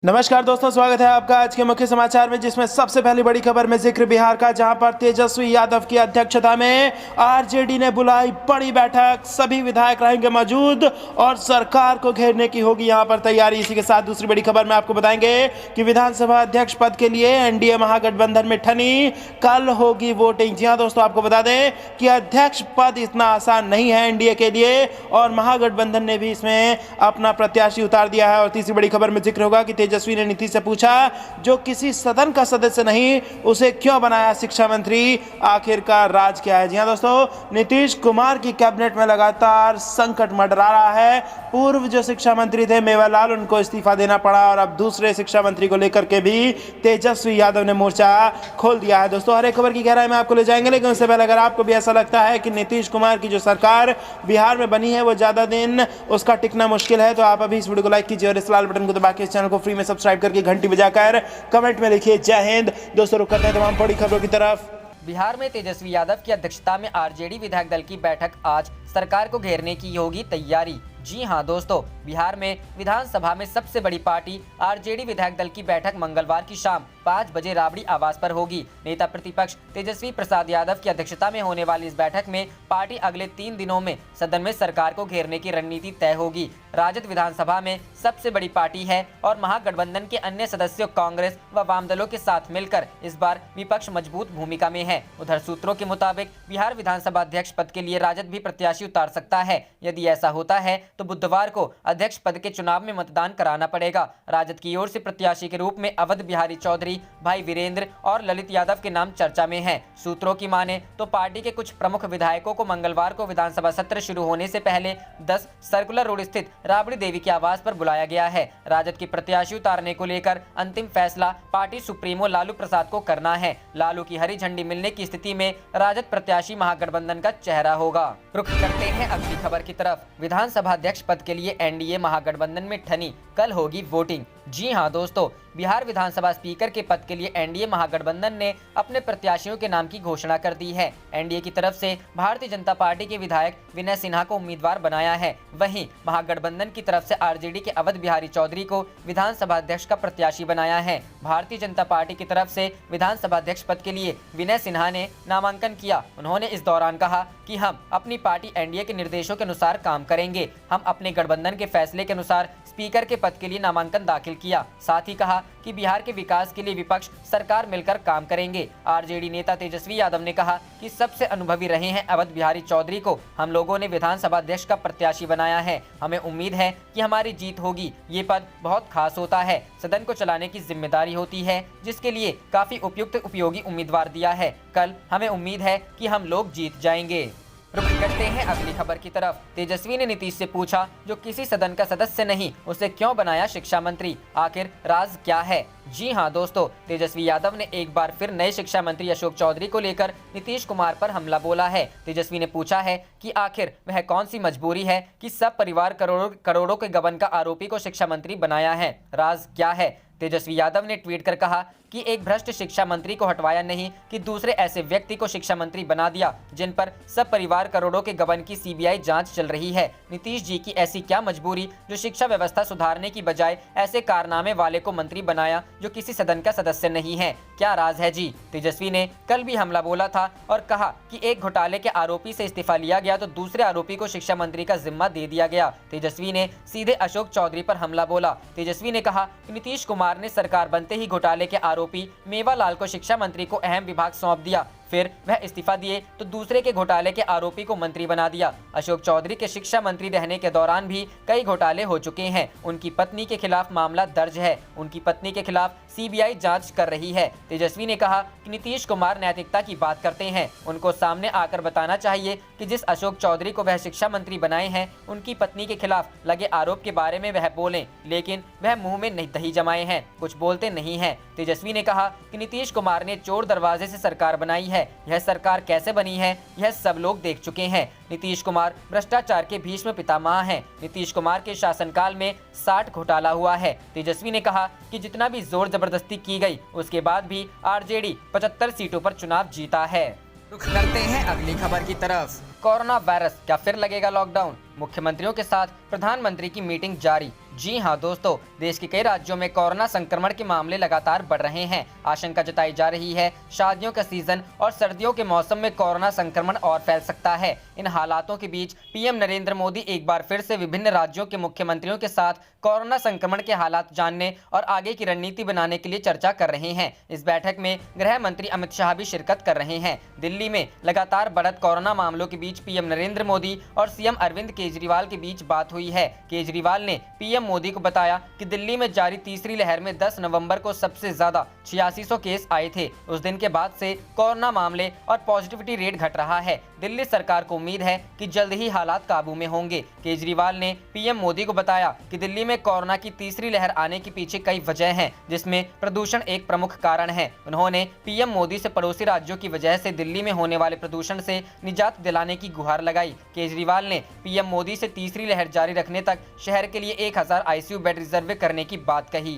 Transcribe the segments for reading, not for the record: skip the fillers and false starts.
नमस्कार दोस्तों, स्वागत है आपका आज के मुख्य समाचार में, जिसमें सबसे पहली बड़ी खबर में जिक्र बिहार का, जहां पर तेजस्वी यादव की अध्यक्षता में आरजेडी ने बुलाई बड़ी बैठक। सभी विधायक रहेंगे मौजूद और सरकार को घेरने की होगी यहां पर तैयारी। इसी के साथ दूसरी बड़ी खबर में आपको बताएंगे कि विधानसभा अध्यक्ष पद के लिए एनडीए महागठबंधन में ठनी, कल होगी वोटिंग। जी हाँ दोस्तों, आपको बता दें कि अध्यक्ष पद इतना आसान नहीं है एनडीए के लिए और महागठबंधन ने भी इसमें अपना प्रत्याशी उतार दिया है। और तीसरी बड़ी खबर में जिक्र होगा कि तेजस्वी ने नीतीश से पूछा, जो किसी सदन का सदस्य नहीं उसे क्यों बनाया शिक्षा मंत्री, आखिरकार राज क्या है। जी हां दोस्तों, नीतीश कुमार की कैबिनेट में लगातार संकट मंडरा रहा है। पूर्व जो शिक्षा मंत्री थे मेवालाल, उनको इस्तीफा देना पड़ा और अब दूसरे शिक्षा मंत्री को लेकर के भी तेजस्वी यादव ने मोर्चा खोल दिया है। दोस्तों, हर एक खबर की गहराई में आपको ले जाएंगे, लेकिन उससे पहले अगर आपको भी ऐसा लगता है कि नीतीश कुमार की जो सरकार बिहार में बनी है वो ज्यादा दिन उसका टिकना मुश्किल है, तो आप अभी इस वीडियो को लाइक कीजिए और इस लाल बटन को दबा के इस चैनल को फ्री में सब्सक्राइब करके घंटी बजाकर कमेंट में लिखिए जय हिंद। दोस्तों, रुक करते हैं तमाम बड़ी खबरों की तरफ। बिहार में तेजस्वी यादव की अध्यक्षता में आरजेडी विधायक दल की बैठक। आज सरकार को घेरने की होगी तैयारी। जी हां दोस्तों, बिहार में विधानसभा में सबसे बड़ी पार्टी आरजेडी विधायक दल की बैठक मंगलवार की शाम 5 बजे राबड़ी आवास पर होगी। नेता प्रतिपक्ष तेजस्वी प्रसाद यादव की अध्यक्षता में होने वाली इस बैठक में पार्टी अगले 3 दिनों में सदन में सरकार को घेरने की रणनीति तय होगी। राजद विधानसभा में सबसे बड़ी पार्टी है और महागठबंधन के अन्य सदस्यों कांग्रेस व वाम दलों के साथ मिलकर इस बार विपक्ष मजबूत भूमिका में है। उधर सूत्रों के मुताबिक बिहार विधानसभा अध्यक्ष पद के लिए राजद भी प्रत्याशी उतार सकता है। यदि ऐसा होता है तो बुधवार को अध्यक्ष पद के चुनाव में मतदान कराना पड़ेगा। राजद की ओर से प्रत्याशी के रूप में अवध बिहारी चौधरी, भाई वीरेंद्र और ललित यादव के नाम चर्चा में हैं। सूत्रों की माने तो पार्टी के कुछ प्रमुख विधायकों को मंगलवार को विधानसभा सत्र शुरू होने से पहले 10 सर्कुलर रोड स्थित राबड़ी देवी के आवास पर बुलाया गया है। राजद की प्रत्याशी उतारने को लेकर अंतिम फैसला पार्टी सुप्रीमो लालू प्रसाद को करना है। लालू की हरी झंडी मिलने की स्थिति में राजद प्रत्याशी महागठबंधन का चेहरा होगा। रुख करते हैं अगली खबर की तरफ। विधानसभा अध्यक्ष पद के लिए एनडीए महागठबंधन में ठनी, कल होगी वोटिंग। जी हां दोस्तों, बिहार विधानसभा स्पीकर के पद के लिए एनडीए महागठबंधन ने अपने प्रत्याशियों के नाम की घोषणा कर दी है। एनडीए की तरफ से भारतीय जनता पार्टी के विधायक विनय सिन्हा को उम्मीदवार बनाया है। वहीं महागठबंधन की तरफ से आरजेडी के अवध बिहारी चौधरी को विधानसभा अध्यक्ष का प्रत्याशी बनाया है। भारतीय जनता पार्टी की तरफ से विधानसभा अध्यक्ष पद के लिए विनय सिन्हा ने नामांकन किया। उन्होंने इस दौरान कहा कि हम अपनी पार्टी एनडीए के निर्देशों के अनुसार काम करेंगे। हम अपने गठबंधन के फैसले के अनुसार स्पीकर के पद के लिए नामांकन दाखिल किया। साथ ही कहा कि बिहार के विकास के लिए विपक्ष सरकार मिलकर काम करेंगे। आरजेडी नेता तेजस्वी यादव ने कहा कि सबसे अनुभवी रहे हैं अवध बिहारी चौधरी को हम लोगों ने विधानसभा अध्यक्ष का प्रत्याशी बनाया है। हमें उम्मीद है कि हमारी जीत होगी। ये पद बहुत खास होता है, सदन को चलाने की जिम्मेदारी होती है, जिसके लिए काफी उपयुक्त उपयोगी उम्मीदवार दिया है। कल हमें उम्मीद है कि हम लोग जीत जाएंगे। रुक करते हैं अगली खबर की तरफ। तेजस्वी ने नीतीश से पूछा, जो किसी सदन का सदस्य नहीं उसे क्यों बनाया शिक्षा मंत्री, आखिर राज क्या है। जी हां दोस्तों, तेजस्वी यादव ने एक बार फिर नए शिक्षा मंत्री अशोक चौधरी को लेकर नीतीश कुमार पर हमला बोला है। तेजस्वी ने पूछा है कि आखिर वह कौन सी मजबूरी है कि सब परिवार करोड़ों के गबन का आरोपी को शिक्षा मंत्री बनाया है, राज क्या है। तेजस्वी यादव ने ट्वीट कर कहा कि एक भ्रष्ट शिक्षा मंत्री को हटवाया नहीं कि दूसरे ऐसे व्यक्ति को शिक्षा मंत्री बना दिया जिन पर सब परिवार करोड़ों के गबन की सीबीआई जांच चल रही है। नीतीश जी की ऐसी क्या मजबूरी जो शिक्षा व्यवस्था सुधारने की बजाय ऐसे कारनामे वाले को मंत्री बनाया जो किसी सदन का सदस्य नहीं है, क्या राज है जी। तेजस्वी ने कल भी हमला बोला था और कहा कि एक घोटाले के आरोपी से इस्तीफा लिया गया तो दूसरे आरोपी को शिक्षा मंत्री का जिम्मा दे दिया गया। तेजस्वी ने सीधे अशोक चौधरी पर हमला बोला। तेजस्वी ने कहा कि नीतीश कुमार ने सरकार बनते ही घोटाले के आरोपी मेवालाल को शिक्षा मंत्री को अहम विभाग सौंप दिया, फिर वह इस्तीफा दिए तो दूसरे के घोटाले के आरोपी को मंत्री बना दिया। अशोक चौधरी के शिक्षा मंत्री रहने के दौरान भी कई घोटाले हो चुके हैं। उनकी पत्नी के खिलाफ मामला दर्ज है। उनकी पत्नी के खिलाफ सीबीआई जांच कर रही है। तेजस्वी ने कहा कि नीतीश कुमार नैतिकता की बात करते हैं, उनको सामने आकर बताना चाहिए कि जिस अशोक चौधरी को वह शिक्षा मंत्री बनाए हैं उनकी पत्नी के खिलाफ लगे आरोप के बारे में वह बोलें, लेकिन वह मुंह में नहीं दही जमाए हैं, कुछ बोलते नहीं हैं। तेजस्वी ने कहा कि नीतीश कुमार ने चोर दरवाजे से सरकार बनाई है। यह सरकार कैसे बनी है यह सब लोग देख चुके हैं। नीतीश कुमार भ्रष्टाचार के भीष्म पितामह हैं। नीतीश कुमार के शासनकाल में 60 घोटाला हुआ है। तेजस्वी ने कहा कि जितना भी जोर जबरदस्ती की गई उसके बाद भी आरजेडी 75 सीटों पर चुनाव जीता है। रुख करते हैं अगली खबर की तरफ। कोरोना वायरस, क्या फिर लगेगा लॉकडाउन, मुख्यमंत्रियों के साथ प्रधानमंत्री की मीटिंग जारी। जी हां दोस्तों, देश के कई राज्यों में कोरोना संक्रमण के मामले लगातार बढ़ रहे हैं। आशंका जताई जा रही है शादियों का सीजन और सर्दियों के मौसम में कोरोना संक्रमण और फैल सकता है। इन हालातों के बीच पीएम नरेंद्र मोदी एक बार फिर से विभिन्न राज्यों के मुख्यमंत्रियों के साथ कोरोना संक्रमण के हालात जानने और आगे की रणनीति बनाने के लिए चर्चा कर रहे हैं। इस बैठक में गृह मंत्री अमित शाह भी शिरकत कर रहे हैं। दिल्ली में लगातार बढ़त कोरोना मामलों के बीच पीएम नरेंद्र मोदी और सीएम अरविंद केजरीवाल के बीच बात हुई है। केजरीवाल ने पीएम मोदी को बताया कि दिल्ली में जारी तीसरी लहर में 10 नवंबर को सबसे ज्यादा 8600 केस आए थे। उस दिन के बाद से कोरोना मामले और पॉजिटिविटी रेट घट रहा है। दिल्ली सरकार को उम्मीद है कि जल्द ही हालात काबू में होंगे। केजरीवाल ने पीएम मोदी को बताया कि दिल्ली में कोरोना की तीसरी लहर आने के पीछे कई वजह हैं, जिसमें प्रदूषण एक प्रमुख कारण है। उन्होंने पीएम मोदी से पड़ोसी राज्यों की वजह से दिल्ली में होने वाले प्रदूषण से निजात दिलाने की गुहार लगाई। केजरीवाल ने पीएम मोदी से तीसरी लहर जारी रखने तक शहर के लिए 1000 आईसीयू बेड रिजर्व करने की बात कही।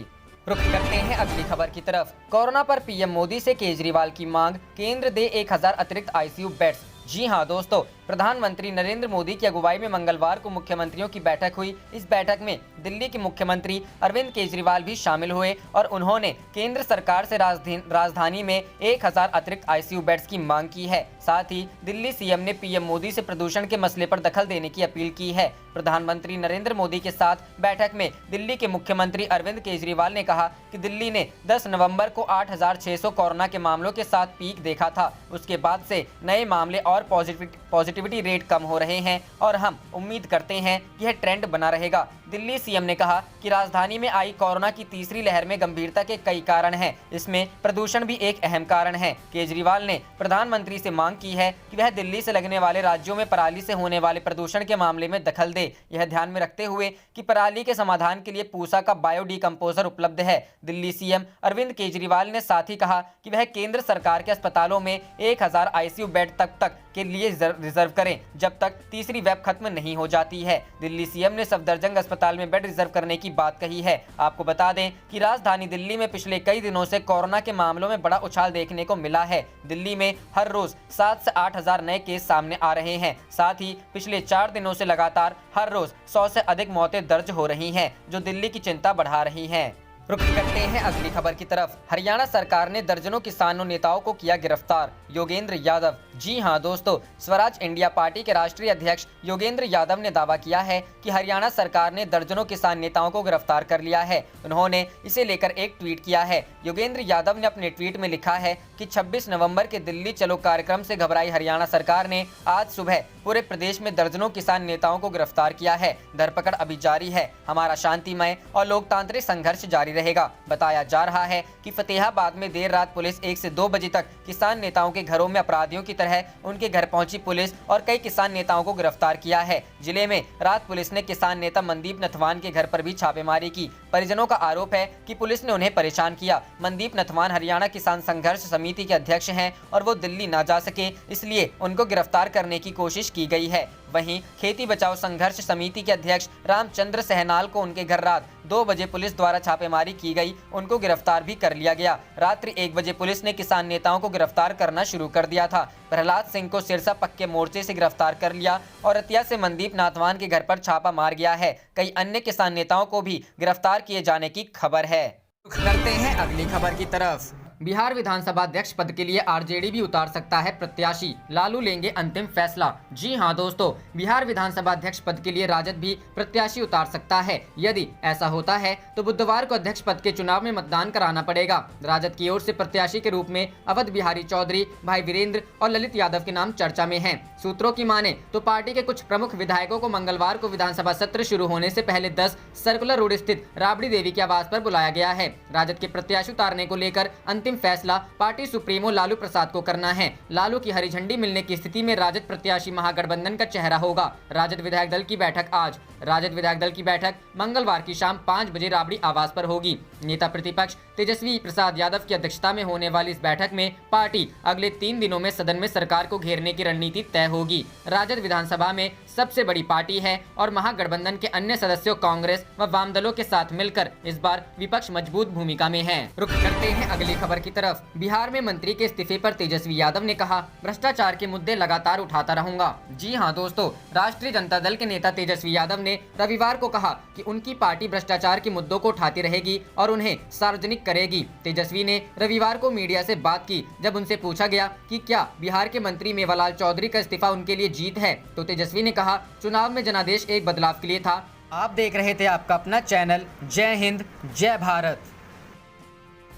रुख करते हैं अगली खबर की तरफ। कोरोना पर पीएम मोदी से केजरीवाल की मांग, केंद्र दे 1000 अतिरिक्त आईसीयू बेड्स। जी हां दोस्तों, प्रधानमंत्री नरेंद्र मोदी की अगुवाई में मंगलवार को मुख्यमंत्रियों की बैठक हुई। इस बैठक में दिल्ली के मुख्यमंत्री अरविंद केजरीवाल भी शामिल हुए और उन्होंने केंद्र सरकार से राजधानी में 1000 अतिरिक्त आईसीयू बेड्स की मांग की है। साथ ही दिल्ली सीएम ने पीएम मोदी से प्रदूषण के मसले पर दखल देने की अपील की है। प्रधानमंत्री नरेंद्र मोदी के साथ बैठक में दिल्ली के मुख्यमंत्री अरविंद केजरीवाल ने कहा कि दिल्ली ने 10 नवंबर को 8600 कोरोना के मामलों के साथ पीक देखा था। उसके बाद से नए मामले और पॉजिटिविटी रेट कम हो रहे हैं और हम उम्मीद करते हैं कि यह ट्रेंड बना रहेगा। दिल्ली सीएम ने कहा कि राजधानी में आई कोरोना की तीसरी लहर में गंभीरता के कई कारण हैं, इसमें प्रदूषण भी एक अहम कारण है। केजरीवाल ने प्रधानमंत्री से मांग की है कि वह दिल्ली से लगने वाले राज्यों में पराली से होने वाले प्रदूषण के मामले में दखल दे, यह ध्यान में रखते हुए कि पराली के समाधान के लिए पूसा का बायोडिकम्पोजर उपलब्ध है। दिल्ली सीएम अरविंद केजरीवाल ने साथ ही कहा कि वह केंद्र सरकार के अस्पतालों में 1000 आईसीयू बेड तक के लिए रिजर्व करें जब तक तीसरी वेब खत्म नहीं हो जाती है। दिल्ली सीएम ने सफदरजंग अस्पताल में बेड रिजर्व करने की बात कही है। आपको बता दें कि राजधानी दिल्ली में पिछले कई दिनों से कोरोना के मामलों में बड़ा उछाल देखने को मिला है। दिल्ली में हर रोज 7 से 8000 नए केस सामने आ रहे हैं। साथ ही पिछले 4 दिनों से लगातार हर रोज 100 से अधिक मौतें दर्ज हो रही हैं, जो दिल्ली की चिंता बढ़ा रही हैं। रुख करते हैं अगली खबर की तरफ। हरियाणा सरकार ने दर्जनों किसानों नेताओं को किया गिरफ्तार। योगेंद्र यादव। जी हां दोस्तों, स्वराज इंडिया पार्टी के राष्ट्रीय अध्यक्ष योगेंद्र यादव ने दावा किया है कि हरियाणा सरकार ने दर्जनों किसान नेताओं को गिरफ्तार कर लिया है। उन्होंने इसे लेकर एक ट्वीट किया है। योगेंद्र यादव ने अपने ट्वीट में लिखा है कि 26 नवंबर के दिल्ली चलो कार्यक्रम से घबराई हरियाणा सरकार ने आज सुबह पूरे प्रदेश में दर्जनों किसान नेताओं को गिरफ्तार किया है। धरपकड़ अभी जारी है। हमारा शांतिमय और लोकतांत्रिक संघर्ष जारी रहेगा। बताया जा रहा है कि फतेहाबाद में देर रात पुलिस 1 से 2 बजे तक किसान नेताओं के घरों में अपराधियों की तरह उनके घर पहुंची पुलिस और कई किसान नेताओं को गिरफ्तार किया है। जिले में रात पुलिस ने किसान नेता मनदीप नथवान के घर पर भी छापेमारी की। परिजनों का आरोप है कि पुलिस ने उन्हें परेशान किया। मनदीप नथवान हरियाणा किसान संघर्ष समिति के अध्यक्ष हैं और वो दिल्ली ना जा सके, इसलिए उनको गिरफ्तार करने की कोशिश की गई है। वहीं खेती बचाओ संघर्ष समिति के अध्यक्ष रामचंद्र सहनाल को उनके घर रात 2 बजे पुलिस द्वारा छापेमारी की गई, उनको गिरफ्तार भी कर लिया गया। रात्रि 1 बजे पुलिस ने किसान नेताओं को गिरफ्तार करना शुरू कर दिया था। प्रहलाद सिंह को सिरसा पक्के मोर्चे से गिरफ्तार कर लिया और रतिया से मनदीप नाथवान के घर पर छापा मार गया है। कई अन्य किसान नेताओं को भी गिरफ्तार किए जाने की खबर है। करते हैं अगली खबर की तरफ। बिहार विधानसभा अध्यक्ष पद के लिए आरजेडी भी उतार सकता है प्रत्याशी, लालू लेंगे अंतिम फैसला। जी हां दोस्तों, बिहार विधानसभा अध्यक्ष पद के लिए राजद भी प्रत्याशी उतार सकता है। यदि ऐसा होता है तो बुधवार को अध्यक्ष पद के चुनाव में मतदान कराना पड़ेगा। राजद की ओर से प्रत्याशी के रूप में अवध बिहारी चौधरी, भाई वीरेंद्र और ललित यादव के नाम चर्चा में हैं। सूत्रों की माने तो पार्टी के कुछ प्रमुख विधायकों को मंगलवार को विधानसभा सत्र शुरू होने से पहले 10 सर्कुलर रोड स्थित राबड़ी देवी के आवास पर बुलाया गया है। राजद के प्रत्याशी उतारने को लेकर अंतिम फैसला पार्टी सुप्रीमो लालू प्रसाद को करना है। लालू की हरी झंडी मिलने की स्थिति में राजद प्रत्याशी महागठबंधन का चेहरा होगा। राजद विधायक दल की बैठक आज। राजद विधायक दल की बैठक मंगलवार की शाम 5 बजे राबड़ी आवास पर होगी। नेता प्रतिपक्ष तेजस्वी प्रसाद यादव की अध्यक्षता में होने वाली इस बैठक में पार्टी अगले 3 दिनों में सदन में सरकार को घेरने की रणनीति तय होगी। राजद विधानसभा में सबसे बड़ी पार्टी है और महागठबंधन के अन्य सदस्यों कांग्रेस व वाम दलों के साथ मिलकर इस बार विपक्ष मजबूत भूमिका में है। रुक करते हैं अगली खबर की तरफ। बिहार में मंत्री के इस्तीफे पर तेजस्वी यादव ने कहा, भ्रष्टाचार के मुद्दे लगातार उठाता रहूंगा। जी हां दोस्तों, राष्ट्रीय जनता दल के नेता तेजस्वी यादव ने रविवार को कहा कि उनकी पार्टी भ्रष्टाचार के मुद्दों को उठाती रहेगी और उन्हें सार्वजनिक करेगी। तेजस्वी ने रविवार को मीडिया से बात की। जब उनसे पूछा गया कि क्या बिहार के मंत्री मेवालाल चौधरी का इस्तीफा उनके लिए जीत है, तो तेजस्वी ने कहा, चुनाव में जनादेश एक बदलाव के लिए था। आप देख रहे थे आपका अपना चैनल जय हिंद जय भारत।